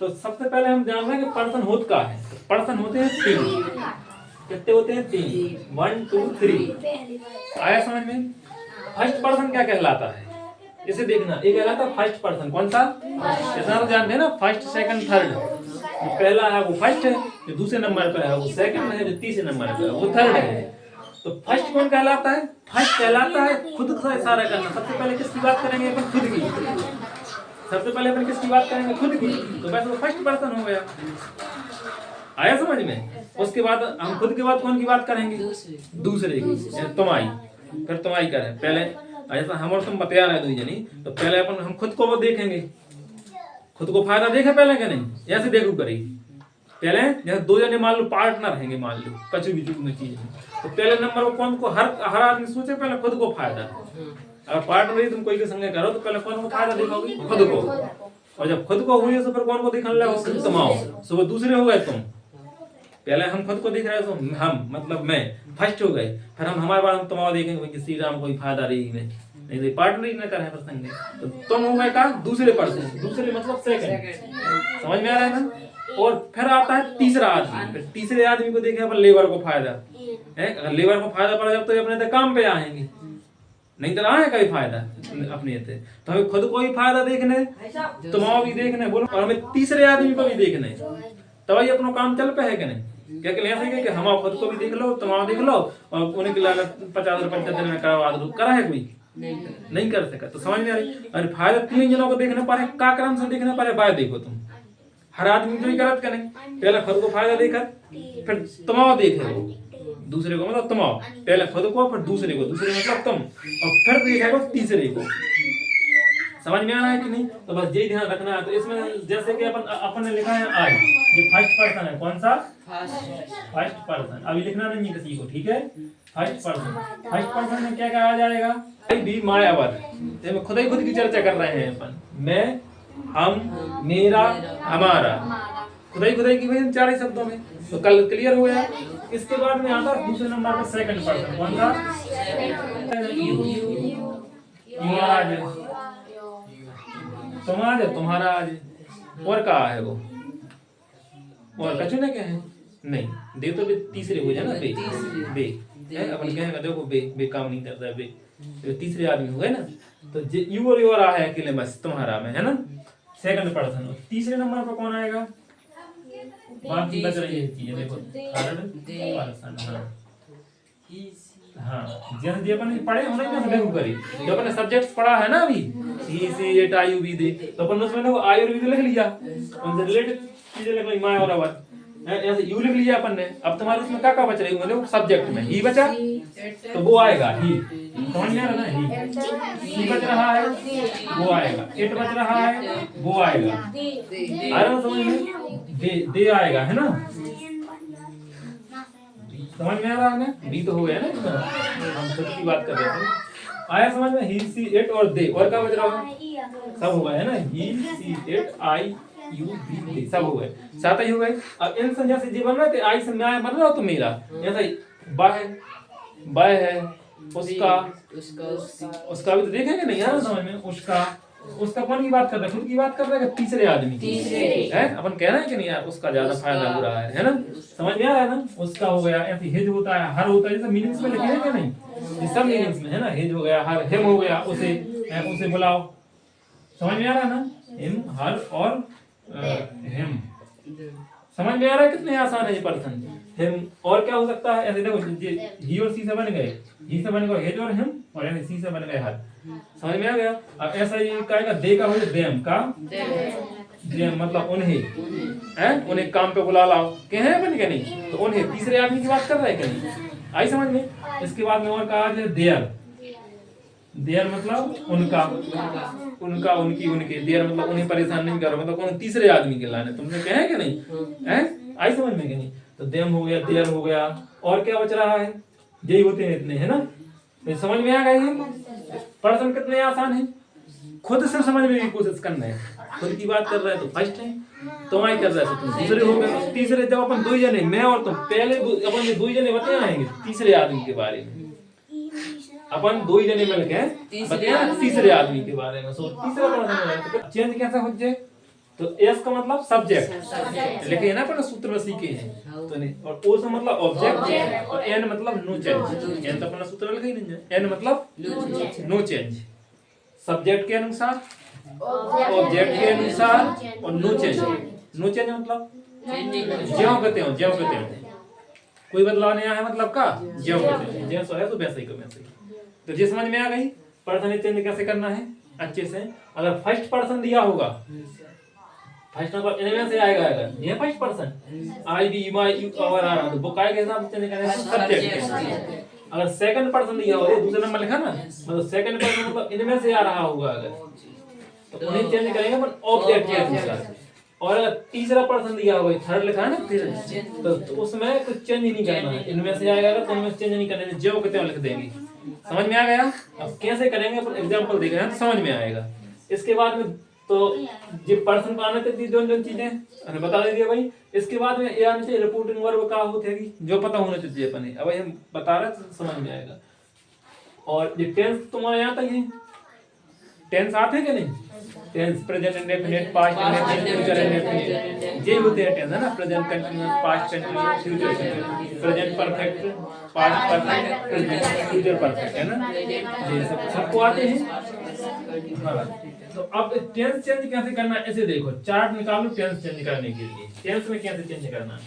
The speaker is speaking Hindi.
तो सबसे पहले हम जान रहे हैं कि पर्सन होत का है। तो पर्सन होते हैं 3। कितने होते हैं? 3। 1 2 3। आया समझ में? फर्स्ट पर्सन क्या कहलाता है इसे देखना। ये कहलाता है फर्स्ट पर्सन। कौन सा? जैसा आप जानते हैं ना, फर्स्ट सेकंड थर्ड। जो पहला है वो फर्स्ट है, जो दूसरे नंबर पर है वो सेकंड है, जो तीसरे नंबर पर है वो थर्ड है। तो फर्स्ट कौन कहलाता है? फर्स्ट कहलाता है खुद का इशारा करना। सबसे पहले किसकी बात करेंगे अपन? खुद की। सबसे पहले अपन किसकी बात करेंगे? खुद की। तो बस वो फर्स्ट पर्सन हो गया। आया समझ में? उसके बाद हम खुद के बाद कौन की बात करेंगे? दूसरे की। तुम आई, फिर तुम आई करें पहले। ऐसा हम और तुम बतिया रहे दो जनी, तो पहले अपन हम खुद को वो देखेंगे। खुद को फायदा देखे पहले क्या नहीं? ऐसे देखो करी पहले। जैसे दो जने मान लो पार्टनर हैंगे, मान लो कचू बिचू में चीज में, तो पहले नंबर वो कौन को हर आदमी सोचे पहले खुद को फायदा। अगर पार्टनर ही तुम कोई के संगे करो तो पहले कौन को फायदा दिखाओगे? खुद को। और जब खुद को हुई तो फिर कौन को दिखाने लगे? तुम आओ। सो वो दूसरे हो गए तुम। पहले हम खुद को देख रहे तो हम मतलब मैं फर्स्ट हो गए। फिर हम हमारे बारे में तुम आओ देखेंगे कि श्री राम कोई फायदा रही में नहीं, तो पार्टनर ही न करे प्रसंग में। तो तुम हो गए का दूसरे पर्सन। दूसरे मतलब सेकंड। समझ में आ रहा है ना? और फिर आता है तीसरा आदमी। फिर तीसरे आदमी को देखें अपन लेबर को फायदा है। अगर लेबर को फायदा पड़ा जब तो अपने काम पे आएंगे, नहीं तो आए कहीं फायदा अपने थे। तो हमें खुद को ही फायदा देखने, तुम्हारा भी देखने बोलो, और हमें तीसरे आदमी को भी देखने, तभी अपना काम चल पे है कि नहीं? क्या कहते हैं कि हम खुद को भी देख लो, तुम्हारा देख लो, और उन्हें के लाल 50 रुपए दिन में करवा दो। करा है कोई? नहीं कर सका। तो समझ में आ रही? अरे फायदा 3 जनों को देखना पड़े। का क्रम से देखना पड़े? बाय देखो तुम हर आदमी जो ही करत का नहीं। पहले खुद को फायदा देकर फिर तुम्हारा देखे वो दूसरे को, मतलब तुम्हारा पहले खुद को फिर दूसरे को, दूसरे मतलब तुम, और फिर देखेगा तीसरे को। समझ में आ रहा है कि नहीं? तो बस यही ध्यान रखना है। तो इसमें जैसे कि अपन ने लिखा है आई, ये फर्स्ट पर्सन है। कौन सा? First person. अभी लिखना नहीं है किसी को, ठीक है? First person. फर्स्ट पर्सन में क्या कहा जाएगा? आई बी माय अवर। खुद ही खुद की चर्चा कर रहे हैं अपन। मैं, हम, मेरा, हमारा। खुदाई की वजह 4 ही शब्दों में। तो कल क्लियर हो गया। इसके बाद में आता है दूसरे नंबर पर सेकंड पर्सन। कौन सा? तुम्हारा आज। और कहा है वो? और कछु ना क्या है? नहीं दे तो बे तीसरे हो जाए ना। बे अपन कहेंगे देखो बे काम नहीं करता है। बे तीसरे आदमी हो गए ना। तो यू और योर है अकेले बस तुम्हारा में, है ना? Second person. तीसरे नंबर पर कौन आएगा? बाकी बच रही है चीजें देखो। Third person. हाँ जैसे अपन पढ़े होना ही ना देखो करी। जो अपन सब्जेक्ट पढ़ा है ना अभी, सी सी एट आई यू बी दे, तो अपन उसमें देखो आई और बी लिख लिया, उनसे रिलेटेड चीजें लिख ली, माय और अवर। ऐसे यू लिख लिया अपन ने। अब तुम्हारे उसमें क्या बच रही है? देखो सब्जेक्ट में ही बचा, तो वो आएगा ही। समझ में आ रहा है? ही बच रहा है वो आएगा। इट बच रहा है वो आएगा। आ रहा समझ में? दे आएगा, है ना? समझ में आ रहा है ना? बी तो हो गया ना, हम खुद की बात कर रहे थे। आया समझ में? ही सी इट और दे, और क्या बच रहा है? सब हो गए, है ना? He she it I you we they, सब हो गए, 7 ही हो गए। अब इन संज्ञा से जीवन में आई से मैं बन रहा हो तो मेरा, ऐसा बाय है उसका भी तो देखेंगे नहीं यार समझ में? उसका कौन की बात कर रहा है? खुद की बात कर रहा है कि तीसरे आदमी की है? अपन कह रहे हैं कि नहीं यार उसका ज्यादा फायदा हो रहा है ना? समझ में आ रहा है ना? उसका हो गया। ऐसे हिज होता है, हर होता है, जैसे मीनिंग्स में लिखे हैं कि नहीं? ये सब मीनिंग्स में है ना? हिज हो गया, हर, हिम हो गया, उसे बुलाओ। समझ में आ रहा है ना? हिम, हर और हिम। समझ में आ रहा है? कितने आसान है ये पर्सन। हिम और क्या हो सकता है? ऐसे देखो ही और सी से बन गए, ही से बन गए हिज और हिम, और ऐसे सी से बन गए हर। समझ में आ गया? अब ऐसा ही कहेगा दे का हो जाए देम का, देम मतलब उन्हें काम पे बुला लाओ। के हैं बन के नहीं? तो उन्हें तीसरे आदमी की बात कर रहा है कि नहीं? आई समझ में? इसके बाद में और कहा जाए देयर मतलब उनका, उनकी, उनके। देयर मतलब उन्हें परेशान नहीं करो, मतलब कौन? तीसरे आदमी के लाने। तुमने कहे कि नहीं? हैं? आई समझ में कि नहीं? तो देम हो गया, देयर हो गया, और क्या बच रहा है? यही होते हैं इतने, है ना? तो समझ में आ गए? पर्सन कितने आसान है। खुद से समझने की कोशिश करना है। खुद की बात कर रहा है तो फर्स्ट है, तुम आई कर रहा है तो तुम दूसरे हो गए। तीसरे जब अपन 2 जने, मैं और तुम, पहले अपन 2 जने बताए आएंगे तीसरे आदमी के बारे में। अपन 2 जने मिलके बताया तीसरे आदमी के बारे में। सो तीसरा पर्सन चेंज कैसे हो जाए? तो एस का मतलब सब्जेक्ट, लेकिन है ना अपन सूत्र में सीखे हैं तो नहीं। और ओ से मतलब ऑब्जेक्ट, और एन मतलब नो चेंज। एन तो अपना सूत्र में लिखा ही नहीं है। एन मतलब नो चेंज, सब्जेक्ट के अनुसार, ऑब्जेक्ट के अनुसार, और नो चेंज। नो चेंज मतलब ज्यों कहते हो, ज्यों कहते हो, कोई बदलाव नहीं आया, मतलब का ज्यों कहते हो, ज्यों सो है तो वैसे ही को वैसे ही। तो ये समझ में आ गई पर्सन चेंज कैसे करना है अच्छे से। अगर फर्स्ट पर्सन दिया होगा, फर्स्ट मतलब इनमें से आएगा, अगर ये first person I be my you और आ रहा तो वो काय के हिसाब से चेंज करेंगे सब्जेक्ट के। अगर सेकंड पर्सन दिया हो, दूसरा नंबर लिखा ना, मतलब सेकंड पर्सन मतलब इनमें से आ रहा होगा अगर, तो उन्हें चेंज करेंगे अपन ऑब्जेक्ट के अनुसार। और अगर तीसरा पर्सन दिया होगा, थर्ड लिखा है ना फिर, तो उसमें कुछ चेंज नहीं करना है, इनमें से आएगा तो उनमें चेंज नहीं करना है, जो कहते हैं लिख देंगे। समझ में आ गया? अब कैसे करेंगे अपन एग्जांपल देख रहे हैं तो समझ में आएगा। इसके बाद में तो ये पर्सन को आने थे दोनों चीजें अरे बता दीजिए भाई। इसके बाद में ये आने चाहिए रिपोर्टिंग वर्ब का होती जो पता होना चाहिए अपन। अब हम बता रहे तो समझ में आएगा। और ये टेंस तुम्हारे यहाँ तक है, टेंस आते हैं कि नहीं? Tense present indefinite, past indefinite, future indefinite, ये होते हैं टेंस है ना। Present continuous, past continuous, future continuous, present perfect, past perfect, present future perfect, है ना। ये सब सबको आते हैं। हाँ, तो अब टेंस चेंज कैसे करना है ऐसे देखो, चार्ट निकालो टेंस चेंज करने के लिए। टेंस में कैसे चेंज करना है